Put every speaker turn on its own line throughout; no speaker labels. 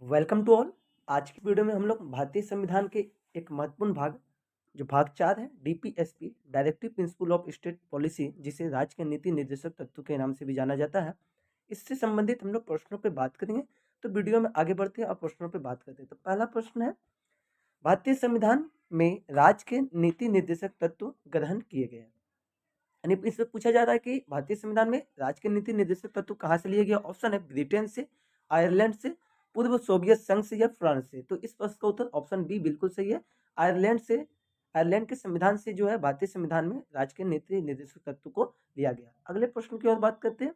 Welcome to all. आज की video में हम लोग भारतीय संविधान के एक महत्वपूर्ण भाग जो भाग 4 है DPSP directive principle of state policy, जिसे राज्य के नीति निर्देशक तत्व के नाम से भी जाना जाता है, इससे संबंधित हम लोग प्रश्नों पे बात करेंगे। तो वीडियो में आगे बढ़ते हैं और प्रश्नों पे बात करते हैं। तो पहला प्रश्न है, भारतीय संविधान में राज्य के नीति निर्देशक तत्व ग्रहण किए गए हैं। यानी इससे पूछा जा रहा है कि भारतीय संविधान में राज्य के नीति निर्देशक तत्व कहाँ से लिए गए। ऑप्शन है ब्रिटेन से, आयरलैंड से, पूर्व सोवियत संघ से या फ्रांस से। तो इस प्रश्न का उत्तर ऑप्शन बी बिल्कुल सही है, आयरलैंड से। आयरलैंड के संविधान से जो है भारतीय संविधान में राज्य के नीति निर्देशक तत्व को लिया गया। अगले प्रश्न की ओर बात करते हैं।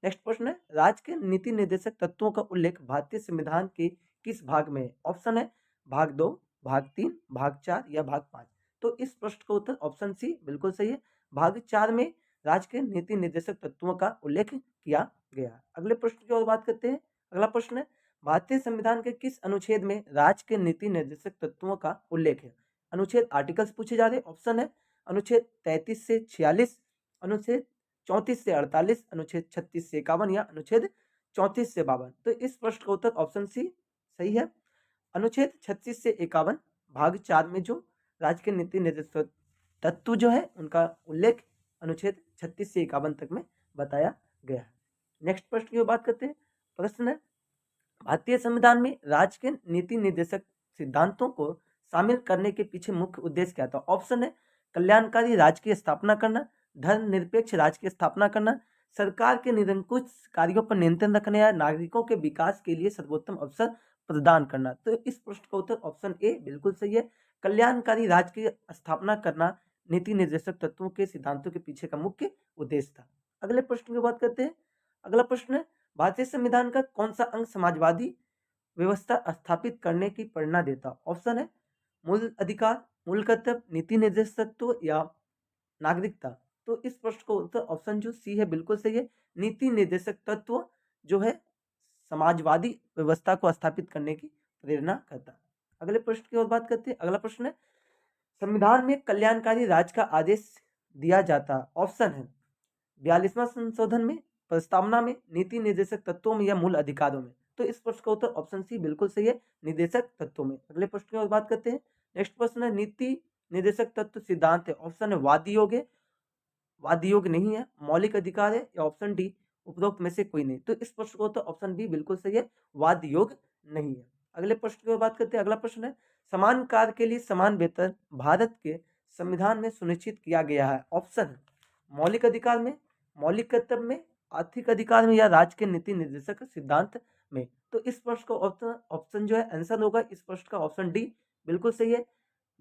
नेक्स्ट प्रश्न है, राज्य के नीति निर्देशक तत्वों का उल्लेख भारतीय संविधान के किस भाग में है। ऑप्शन है भाग 2, भाग 3, भाग 4 या भाग 5। तो इस प्रश्न का उत्तर ऑप्शन सी बिल्कुल सही है, भाग 4 में राज्य के नीति निर्देशक तत्वों का उल्लेख किया गया। अगले प्रश्न की ओर बात करते हैं। अगला प्रश्न है, भारतीय संविधान के किस अनुच्छेद में राज्य के नीति निर्देशक तत्वों का उल्लेख है। अनुच्छेद आर्टिकल्स पूछे जा रहे। ऑप्शन है अनुच्छेद 33 से 46, अनुच्छेद 34 से 48, अनुच्छेद 36 से 51 या अनुच्छेद 34 से 52। तो इस प्रश्न का उत्तर ऑप्शन सी सही है, अनुच्छेद 36 से 51 भाग 4 में जो राज्य के नीति निर्देशक तत्व जो है उनका उल्लेख अनुच्छेद 36 से 51 तक में बताया गया है। नेक्स्ट प्रश्न की बात करते हैं। प्रश्न है, भारतीय संविधान में राज्य के नीति निर्देशक सिद्धांतों को शामिल करने के पीछे मुख्य उद्देश्य क्या था। ऑप्शन है कल्याणकारी राज्य की स्थापना करना, धर्मनिरपेक्ष राज्य की स्थापना करना, सरकार के निरंकुश कार्यों पर नियंत्रण रखना या नागरिकों के विकास के लिए सर्वोत्तम अवसर प्रदान करना। तो इस प्रश्न का उत्तर ऑप्शन ए बिल्कुल सही है, कल्याणकारी राज्य की स्थापना करना नीति निर्देशक तत्वों के सिद्धांतों के पीछे का मुख्य उद्देश्य था। अगले प्रश्न की बात करते हैं। अगला प्रश्न है, भारतीय संविधान का कौन सा अंग समाजवादी व्यवस्था स्थापित करने की प्रेरणा देता। ऑप्शन है मूल अधिकार, मूल कर्तव्य, नीति निर्देशक तत्व या नागरिकता। तो इस प्रश्न का उत्तर ऑप्शन जो सी है बिल्कुल सही है, नीति निर्देशक तत्व जो है समाजवादी व्यवस्था को स्थापित करने की प्रेरणा करता है। अगले प्रश्न की ओर बात करते हैं। अगला प्रश्न है, संविधान में कल्याणकारी राज्य का आदेश दिया जाता। ऑप्शन है 42वां संशोधन में, प्रस्तावना में, नीति निर्देशक तत्वों में या मूल अधिकारों में। तो इस प्रश्न का उत्तर ऑप्शन सी बिल्कुल सही है, निर्देशक तत्वों में। अगले प्रश्न की ओर बात करते हैं। नेक्स्ट प्रश्न है, नीति निर्देशक तत्व सिद्धांत है। ऑप्शन है वाद योग है, वाद योग नहीं है, मौलिक अधिकार है या ऑप्शन डी उपरोक्त में से कोई नहीं। तो इस प्रश्न का उत्तर ऑप्शन बी बिल्कुल सही है, वाद योग नहीं है। अगले प्रश्न की ओर बात करते हैं। अगला प्रश्न है, समान कार्य के लिए समान वेतन भारत के संविधान में सुनिश्चित किया गया है। ऑप्शन है मौलिक अधिकार में, मौलिक कर्तव्य में, आर्थिक अधिकार में या राज्य के नीति निर्देशक सिद्धांत में। तो इस प्रश्न का ऑप्शन जो है आंसर होगा इस प्रश्न का ऑप्शन डी बिल्कुल सही है,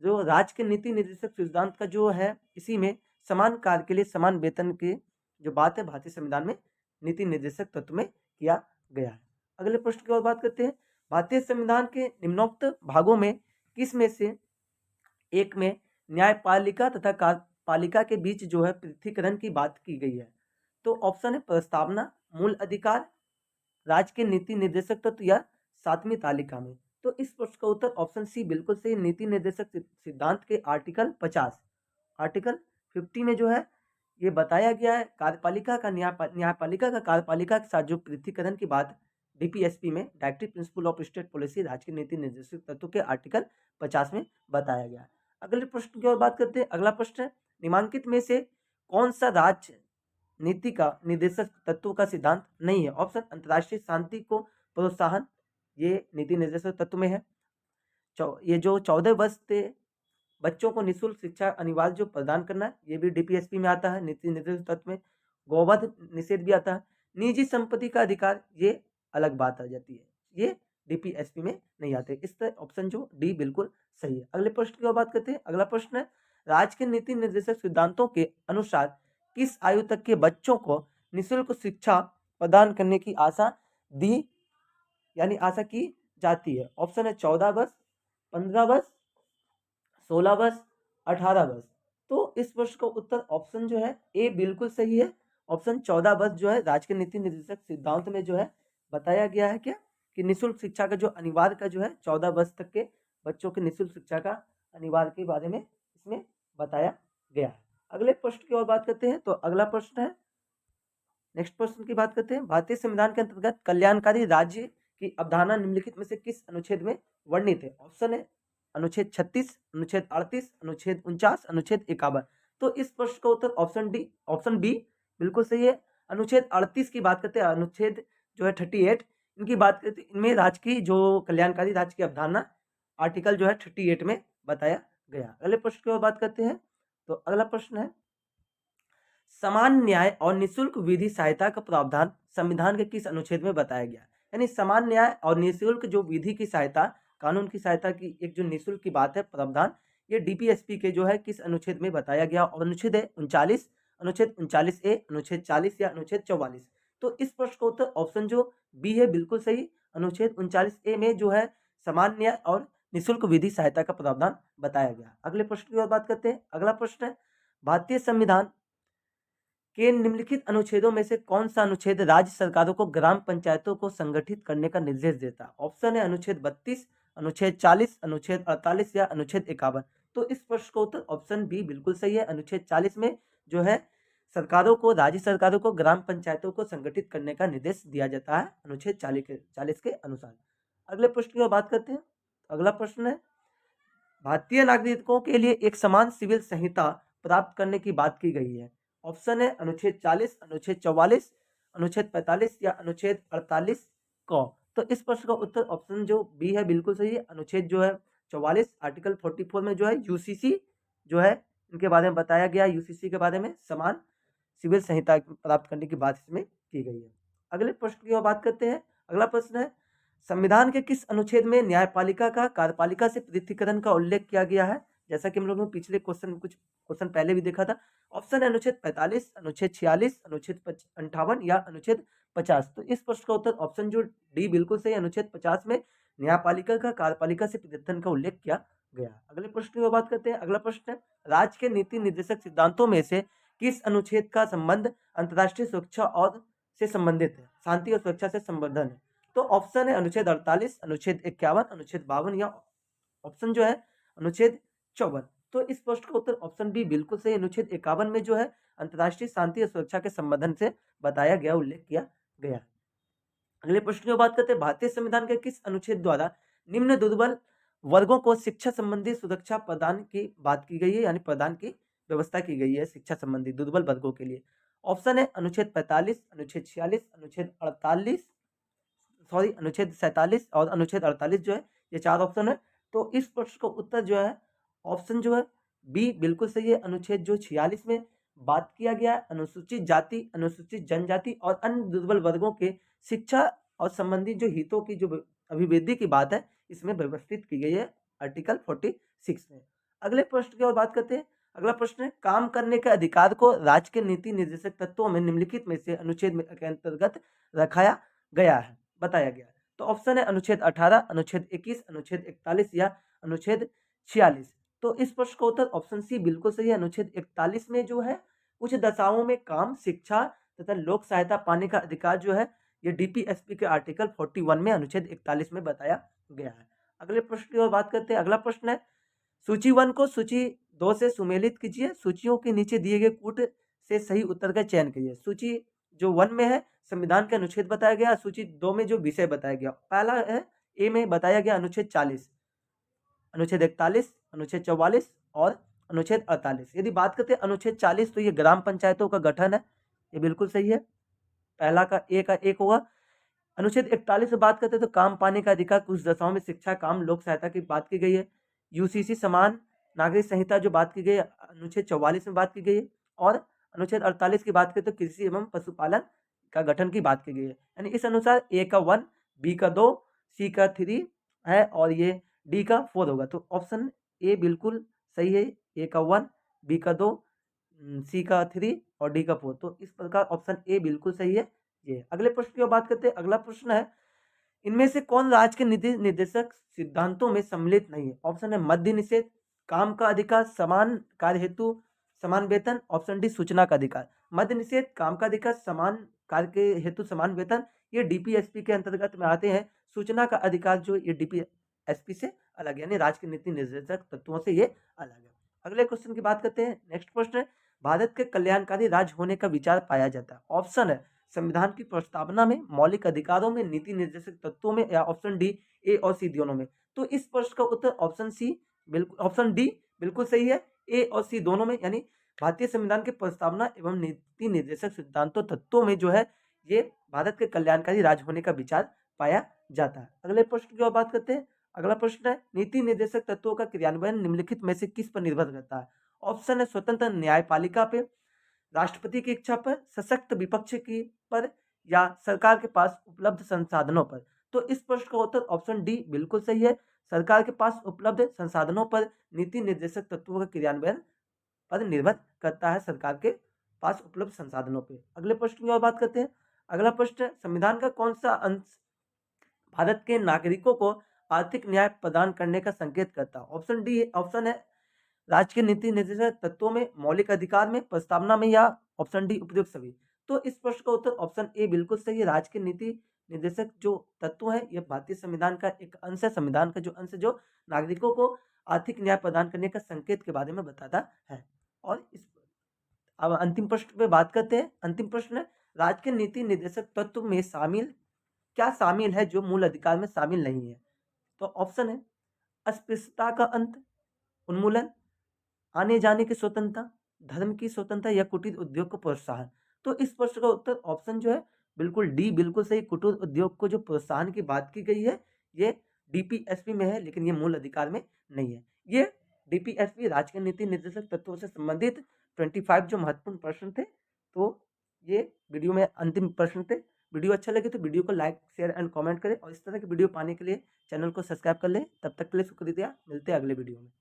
जो राज्य के नीति निर्देशक सिद्धांत का जो है इसी में समान कार्य के लिए समान वेतन की जो बात है भारतीय संविधान में नीति निर्देशक तत्व में किया गया है। अगले प्रश्न की ओर बात करते हैं। भारतीय संविधान के निम्नोक्त भागों में किस में से एक में न्यायपालिका तथा कार्यपालिका के बीच जो है पृथकीकरण की बात की गई है। तो ऑप्शन है प्रस्तावना, मूल अधिकार, राज्य के नीति निर्देशक तत्व या 7वीं तालिका में। तो इस प्रश्न का उत्तर ऑप्शन सी बिल्कुल सही, नीति निर्देशक सिद्धांत के आर्टिकल 50, आर्टिकल 50 में जो है ये बताया गया है कार्यपालिका का न्यायपालिका का कार्यपालिका के साथ जो पृथकीकरण की बात डीपीएसपी में directive principle of state policy राज्य के नीति निर्देशक तत्व के आर्टिकल 50 में बताया गया है। अगले प्रश्न की ओर बात करते हैं। अगला प्रश्न है, निम्नलिखित में से कौन सा राज्य नीति का निर्देशक तत्व का सिद्धांत नहीं है। ऑप्शन अंतर्राष्ट्रीय शांति को प्रोत्साहन, ये नीति निर्देशक तत्व में है। ये जो 14 वर्ष से बच्चों को निःशुल्क शिक्षा अनिवार्य जो प्रदान करना है, ये भी डीपीएसपी में आता है नीति निर्देशक तत्व में। गौवध निषेध भी आता है। निजी संपत्ति का अधिकार, ये अलग बात आ जाती है, ये डीपीएसपी में नहीं आते। इस तरह ऑप्शन जो डी बिल्कुल सही है। अगले प्रश्न की ओर बात करते हैं। अगला प्रश्न है, राज्य के नीति निर्देशक सिद्धांतों के अनुसार किस आयु तक के बच्चों को निःशुल्क शिक्षा प्रदान करने की आशा दी यानी आशा की जाती है। ऑप्शन है 14 वर्ष, 15 वर्ष, 16 वर्ष, 18 वर्ष। तो इस प्रश्न का उत्तर ऑप्शन जो है ए बिल्कुल सही है, ऑप्शन 14 वर्ष जो है राज्य के नीति निर्देशक सिद्धांत में जो है बताया गया है क्या कि निःशुल्क शिक्षा का जो अनिवार्य का जो है 14 वर्ष तक के बच्चों की निःशुल्क शिक्षा का अनिवार्य के बारे में इसमें बताया गया है। अगले प्रश्न की ओर बात करते हैं। तो अगला प्रश्न है, नेक्स्ट प्रश्न की बात करते हैं। भारतीय संविधान के अंतर्गत कल्याणकारी राज्य की अवधारणा निम्नलिखित में से किस अनुच्छेद में वर्णित है? ऑप्शन है अनुच्छेद 36, अनुच्छेद 38, अनुच्छेद 49, अनुच्छेद 51। तो इस प्रश्न का उत्तर ऑप्शन बी बिल्कुल सही है। अनुच्छेद 38 की बात करते हैं, अनुच्छेद जो है 38 इनकी बात करते हैं, इनमें राज्य की जो कल्याणकारी राज्य की अवधारणा आर्टिकल जो है 38 में बताया गया। अगले प्रश्न की ओर बात करते हैं। तो अगला प्रश्न है, समान न्याय और निःशुल्क विधि सहायता का प्रावधान संविधान के किस अनुच्छेद में बताया गया? यानी समान न्याय और निःशुल्क जो विधि की सहायता, कानून की सहायता की एक जो निःशुल्क की बात है प्रावधान, ये डीपीएसपी के जो है किस अनुच्छेद में बताया गया? और अनुच्छेद है 39, अनुच्छेद 39A, अनुच्छेद 40 या अनुच्छेद 44। तो इस प्रश्न का उत्तर ऑप्शन जो बी है बिल्कुल सही। अनुच्छेद 39A में जो है समान न्याय और निःशुल्क विधि सहायता का प्रावधान बताया गया। अगले प्रश्न की ओर बात करते हैं। अगला प्रश्न है, भारतीय संविधान के निम्नलिखित अनुच्छेदों में से कौन सा अनुच्छेद राज्य सरकारों को ग्राम पंचायतों को संगठित करने का निर्देश देता है? ऑप्शन है अनुच्छेद 32, अनुच्छेद 40, अनुच्छेद 48 या अनुच्छेद 51। तो इस प्रश्न का उत्तर ऑप्शन बी बिल्कुल सही है। अनुच्छेद 40 में जो है राज्य सरकारों को ग्राम पंचायतों को संगठित करने का निर्देश दिया जाता है अनुच्छेद 40 के अनुसार। अगले प्रश्न की बात करते हैं। अगला प्रश्न है, भारतीय नागरिकों के लिए एक समान सिविल संहिता प्राप्त करने की बात की गई है। ऑप्शन है अनुच्छेद 40, अनुच्छेद 44, अनुच्छेद 45 या अनुच्छेद 48 को। तो इस प्रश्न का उत्तर ऑप्शन जो बी है बिल्कुल सही है। अनुच्छेद जो है 44 आर्टिकल 44 में जो है यूसीसी जो है इनके बारे में बताया गया। यूसीसी के बारे में समान सिविल संहिता प्राप्त करने की बात इसमें की गई है। अगले प्रश्न की ओर बात करते हैं। अगला प्रश्न है, संविधान के किस अनुच्छेद में न्यायपालिका का कार्यपालिका से पृथक्करण का उल्लेख किया गया है? जैसा कि हम लोगों ने पिछले कुछ क्वेश्चन पहले भी देखा था। ऑप्शन है अनुच्छेद 45, अनुच्छेद 46, अनुच्छेद 58 या अनुच्छेद 50। तो इस प्रश्न का उत्तर ऑप्शन जो डी बिल्कुल सही, अनुच्छेद 50 में न्यायपालिका का कार्यपालिका से पृथक्करण का उल्लेख किया गया। अगले प्रश्न की बात करते हैं। अगला प्रश्न है, राज्य के नीति निर्देशक सिद्धांतों में से किस अनुच्छेद का संबंध अंतर्राष्ट्रीय सुरक्षा और से संबंधित है, शांति और सुरक्षा से संबंधन है? तो ऑप्शन है अनुच्छेद 48, अनुच्छेद 51, अनुच्छेद 52 या ऑप्शन जो है अनुच्छेद 54। तो इस प्रश्न का उत्तर ऑप्शन बी बिल्कुल सही, अनुच्छेद 51 में जो है अंतर्राष्ट्रीय शांति और सुरक्षा के संबंधन से बताया गया, उल्लेख किया गया। अगले प्रश्न की बात करते हैं, भारतीय संविधान के किस अनुच्छेद द्वारा निम्न दुर्बल वर्गों को शिक्षा संबंधी सुरक्षा प्रदान की बात की गई है, यानी प्रदान की व्यवस्था की गई है शिक्षा संबंधी दुर्बल वर्गों के लिए? ऑप्शन है अनुच्छेद 45, अनुच्छेद 46, अनुच्छेद 48, अनुच्छेद 47 और अनुच्छेद 48 जो है, ये 4 ऑप्शन है। तो इस प्रश्न का उत्तर जो है ऑप्शन जो है बी बिल्कुल सही है। अनुच्छेद जो 46 में बात किया गया है, अनुसूचित जाति, अनुसूचित जनजाति और अन्य दुर्बल वर्गों के शिक्षा और संबंधी जो हितों की जो अभिवृद्धि की बात है, इसमें व्यवस्थित की गई है आर्टिकल 46 में। अगले प्रश्न की ओर बात करते हैं। अगला प्रश्न है, काम करने के अधिकार को राज्य के नीति निर्देशक तत्वों में निम्नलिखित में से अनुच्छेद के अंतर्गत रखाया गया है, बताया गया है? तो ऑप्शन है अनुच्छेद 18, अनुच्छेद 21, अनुच्छेद 41 या अनुच्छेद 46। तो इस प्रश्न का उत्तर ऑप्शन सी बिल्कुल सही है। अनुच्छेद 41 में जो है कुछ दशाओं में काम, शिक्षा तथा लोक सहायता पाने का अधिकार जो है, ये डीपीएसपी के आर्टिकल 41 में अनुच्छेद 41 में बताया गया है। अगले प्रश्न की ओर बात करते हैं। अगला प्रश्न है, सूची 1 को सूची 2 से सुमेलित कीजिए। सूचियों के नीचे दिए गए कूट से सही उत्तर का चयन कीजिए। सूची जो 1 में है संविधान के अनुच्छेद बताया गया, सूची 2 में जो विषय बताया गया। पहला है ए में बताया गया अनुच्छेद 40, अनुच्छेद 41, अनुच्छेद 44 और अनुच्छेद 48। यदि बात करते हैं अनुच्छेद 40, तो ये ग्राम पंचायतों का गठन है, ये बिल्कुल सही है। पहला का एक होगा। अनुच्छेद 41 में बात करते हैं तो काम पाने का अधिकार, कुछ दशाओं में शिक्षा, काम, लोक सहायता की बात की गई है। यूसीसी समान नागरिक संहिता जो बात की गई है अनुच्छेद 44 में बात की गई है। और अनुच्छेद 48 की बात करें तो कृषि एवं पशुपालन का गठन की बात की गई है। यानी इस अनुसार ए का 1, बी का 2, सी का 3 है और ये डी का 4 होगा। तो ऑप्शन ए बिल्कुल सही है। ए का 1, बी का 2, सी का 3 और डी का 4। तो इस प्रकार ऑप्शन ए बिल्कुल सही है। ये अगले प्रश्न की बात करते हैं। अगला प्रश्न है, इनमें से कौन राज्य के नीति निर्देशक सिद्धांतों में सम्मिलित नहीं है? ऑप्शन है मद्य निषेध, काम का अधिकार, समान कार्य हेतु समान वेतन। ऑप्शन डी सूचना का अधिकार। मद्य निषेध, काम का अधिकार, समान कार्य के हेतु समान वेतन, ये डीपीएसपी के अंतर्गत में आते हैं। सूचना का अधिकार जो ये डीपीएसपी से अलग है, यानी राज्य के नीति निर्देशक तत्वों से ये अलग है। अगले क्वेश्चन की बात करते हैं। नेक्स्ट प्रश्न है, भारत के कल्याणकारी राज्य होने का विचार पाया जाता है। ऑप्शन है संविधान की प्रस्तावना में, मौलिक अधिकारों में, नीति निर्देशक तत्वों में, या ऑप्शन डी ए और सी दोनों में? तो इस प्रश्न का उत्तर ऑप्शन डी बिल्कुल सही है। ए और सी दोनों में, यानी भारतीय संविधान के प्रस्तावना एवं नीति निर्देशक सिद्धांतों तत्वों में जो है ये भारत के कल्याणकारी राज्य होने का विचार पाया जाता है। अगले प्रश्न की ओर बात करते हैं। अगला प्रश्न है, नीति निर्देशक तत्वों का क्रियान्वयन निम्नलिखित में से किस पर निर्भर करता है? ऑप्शन है स्वतंत्र न्यायपालिका पे, राष्ट्रपति की इच्छा पर, सशक्त विपक्ष की पर, या सरकार के पास उपलब्ध संसाधनों पर? तो इस प्रश्न का उत्तर ऑप्शन डी बिल्कुल सही है। सरकार के पास उपलब्ध संसाधनों पर नीति निर्देशक तत्वों का क्रियान्वयन पर निर्भर करता है, सरकार के पास उपलब्ध संसाधनों पे। अगले प्रश्न की ओर बात करते हैं। अगला प्रश्न है, संविधान का कौन सा अंश भारत के नागरिकों को आर्थिक न्याय प्रदान करने का संकेत करता है? ऑप्शन डी ऑप्शन है राज्य के नीति निर्देशक तत्वों में, मौलिक अधिकार में, प्रस्तावना में, या ऑप्शन डी उपयुक्त सभी? तो इस प्रश्न का उत्तर ऑप्शन ए बिल्कुल सही है। राज्य के नीति निर्देशक जो तत्व है ये भारतीय संविधान का एक अंश है। संविधान का जो अंश है जो नागरिकों को आर्थिक न्याय प्रदान करने का संकेत के बारे में बताता है। और इस अब अंतिम प्रश्न पे बात करते हैं। अंतिम प्रश्न है, राज्य के नीति निर्देशक तत्व में क्या शामिल है जो मूल अधिकार में शामिल नहीं है? तो ऑप्शन है अस्पृश्यता का अंत, उन्मूलन, आने जाने की स्वतंत्रता, धर्म की स्वतंत्रता, या कुटीर उद्योग को प्रोत्साहन? तो इस प्रश्न का उत्तर ऑप्शन जो है बिल्कुल डी बिल्कुल सही। कुटीर उद्योग को जो प्रोत्साहन की बात की गई है ये डीपीएसपी में है, लेकिन ये मूल अधिकार में नहीं है। ये डीपीएसपी राज्य के नीति निर्देशक तत्वों से संबंधित 25 जो महत्वपूर्ण प्रश्न थे। तो ये वीडियो में अंतिम प्रश्न थे। वीडियो अच्छा लगे तो वीडियो को लाइक, शेयर एंड कमेंट करें, और इस तरह की वीडियो पाने के लिए चैनल को सब्सक्राइब कर लें। तब तक के लिए शुक्रिया, मिलते हैं अगले वीडियो में।